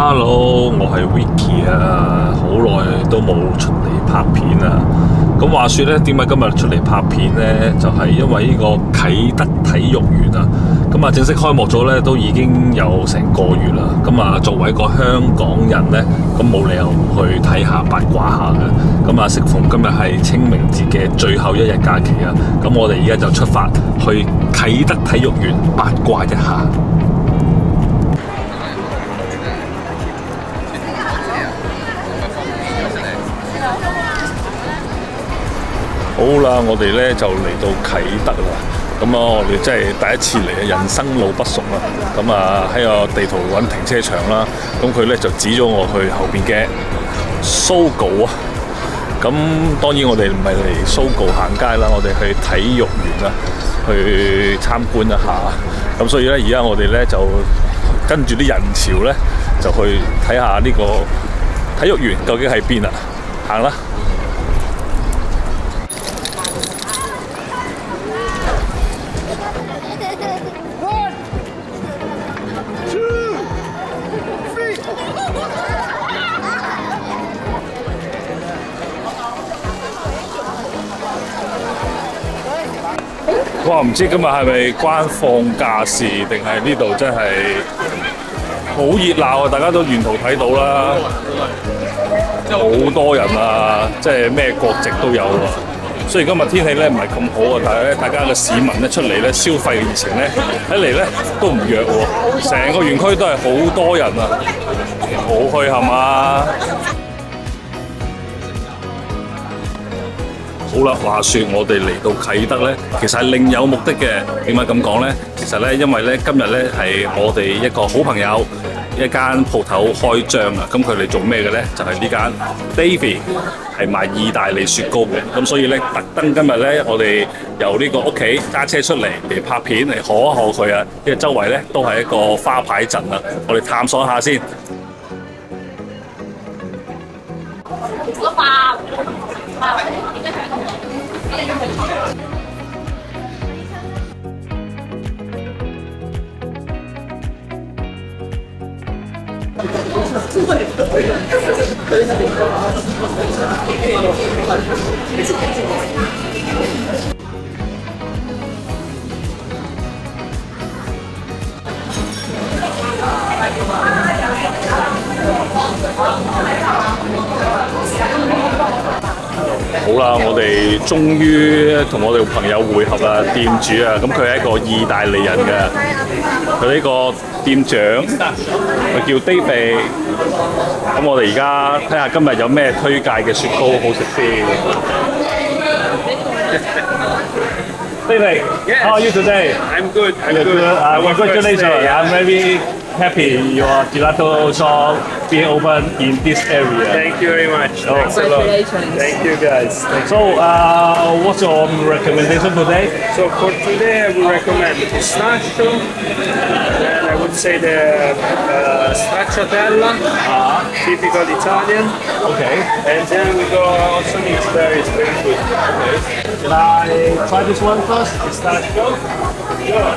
Hello，我係 Vicky 啊，好耐都冇出嚟拍片啊。咁話說呢，點解今日出嚟拍片呢？就係因為呢個啟德體育園啊，咁啊正式開幕咗呢，都已經有成個月啦。咁啊，作為一個香港人呢，咁冇理由唔去睇下八卦下嘅。咁啊，適逢今日係清明節嘅最後一日假期啊，咁我哋而家就出發去啟德體育園八卦一下。好啦，我哋咧就嚟到啟德啦。咁啊，我哋真係第一次嚟啊，人生路不熟啦。咁啊，喺個地圖揾停車場啦。咁佢咧就指咗我去後邊嘅 Sogo 啊。咁當然我哋唔係嚟 Sogo 行街啦，我哋去體育園啊，去參觀一下。咁所以咧，而家我哋咧就跟住啲人潮咧，就去睇下呢個體育園究竟喺邊啊。行啦！哇！唔知今日係咪關放假事，定係呢度真係好熱鬧啊！大家都沿途睇到啦，好多人啊，即係咩國籍都有啊。雖然今日天氣咧唔係咁好啊，但係咧大家嘅市民咧出嚟咧消費嘅熱情咧睇嚟咧都唔弱喎。成個園區都係好多人啊，好墟冚啊！好啦，話說我哋嚟到啟德呢，其實係另有目的嘅。點解咁講呢？其實呢，因為呢今日呢係我哋一個好朋友一間鋪頭開張啊。咁佢哋做咩嘅呢？就係呢間 Davy 係賣意大利雪糕嘅。咁所以呢，特登今日呢，我哋由呢個屋企揸車出嚟拍片嚟賀一賀佢啊。因為周圍呢都係一個花牌陣啊。我哋探索一下先。好啦，我哋終於同我哋朋友會合啦，店主啊，咁佢係一個意大利人嘅，佢呢個店長佢叫 Davy。咁我哋而家睇下今日有咩推介嘅雪糕好食先。Davy, how are you today? I'm good. Congratulations. I'm very happy your gelato shop being open in this area. Thank you very much. Thanks a lot. Thank you guys. So, what's your recommendation today? So for today, I would recommend pistachio. And I would say the stracciatella, typical Italian. Okay. And then we go also mixed berries, very good. Okay. Can I try this one first? Pistachio. Sure.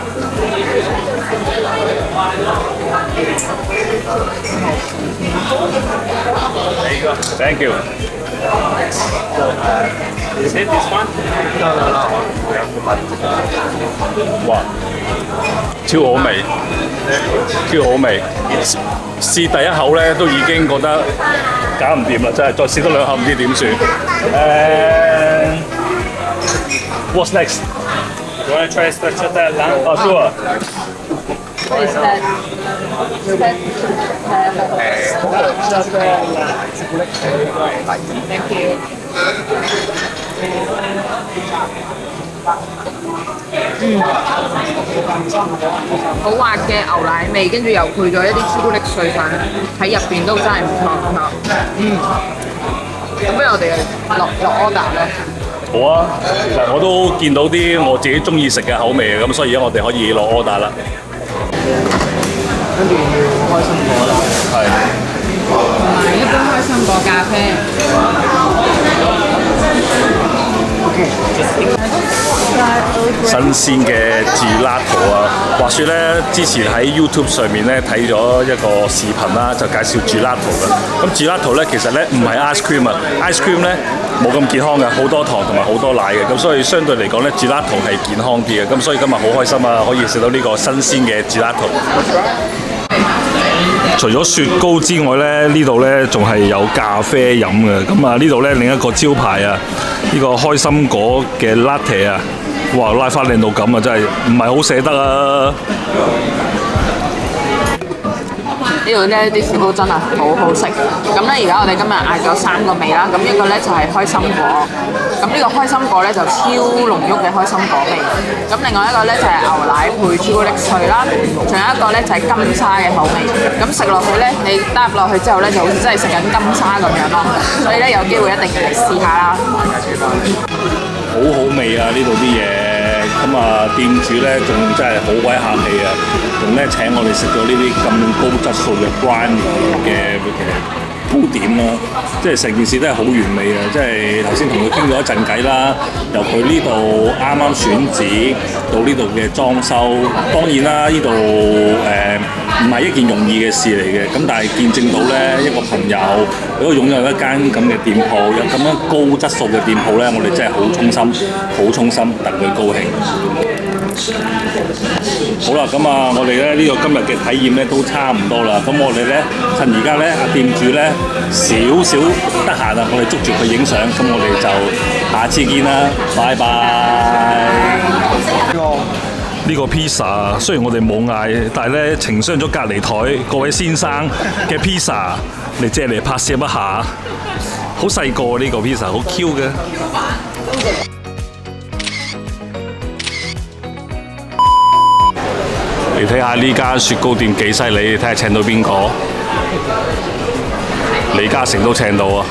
There you go. Thank you. Is it this one? No. 哇，超好味，超好味！試第一口咧，都已經覺得搞唔掂啦，真係再試多兩口唔知點算。What's next? You want to try stracciatella? Oh, sure. What is that? Thank you. 好滑嘅牛奶味，跟住又配咗一啲朱古力碎粉喺入邊，都真係唔錯。咁不如我哋落 order 啦。好啊，其實我都見到啲我自己中意食嘅口味嘅，咁所以而家我哋可以落 order 啦。跟住要開心果啦，係。同埋一杯開心果咖啡。OK。新鮮嘅 gelato 啊！話說咧，之前喺 YouTube 上面咧睇咗一個視頻啦，就介紹 gelato 嘅。咁 gelato 咧其實咧唔係 ice cream 啊，ice cream 咧冇咁健康嘅，好多糖同埋好多奶嘅。咁所以相對嚟講咧，gelato 係健康啲嘅。咁所以今日好開心啊，可以食到呢個新鮮嘅 gelato。除咗雪糕之外咧，呢度咧仲係有咖啡飲嘅。咁啊，呢度咧另一個招牌啊，呢個開心果嘅 latte 啊，哇，拉花靚到咁啊，真係唔係好捨得啊！呢度咧啲雪糕真係好好食。咁咧而家我哋今日嗌咗3個味啦，咁一個咧就係開心果，咁呢個開心果咧就超濃郁嘅開心果味。咁另外一個咧就係牛奶配朱古力碎啦，仲有一個咧就係金沙嘅口味。咁食落去咧，你嗒落去之後咧，就好似真係食緊金沙咁樣咯。所以咧有機會一定要嚟試下啦。好好味啊！呢度啲嘢，咁啊店主咧仲真係好鬼客氣啊，仲咧請我哋食咗呢啲咁高質素嘅 brownie 嘅糕點啦，即係成件事都係好完美啊！即係頭先同佢傾咗一陣偈啦，由佢呢度啱啱選址到呢度嘅裝修，當然啦，呢度唔係一件容易嘅事嚟嘅，咁但係見證到咧一個朋友如果擁有一間咁嘅店鋪，有咁樣高質素嘅店鋪咧，我哋真係好衷心，好衷心戥佢高興。好啦，咁啊，我哋咧呢個今日嘅體驗咧都差唔多啦。咁我哋咧趁而家咧阿店主咧少少得閒啊，我哋捉住佢影相。咁我哋就下次見啦，拜拜。呢個 pizza 雖然我哋冇嗌，但係咧情商咗隔離台各位先生嘅 pizza 嚟借嚟拍攝一下。好細個呢個 pizza， 好 Q 嘅。你睇下呢間雪糕店幾犀利，睇下請到邊個？李嘉誠都請到啊！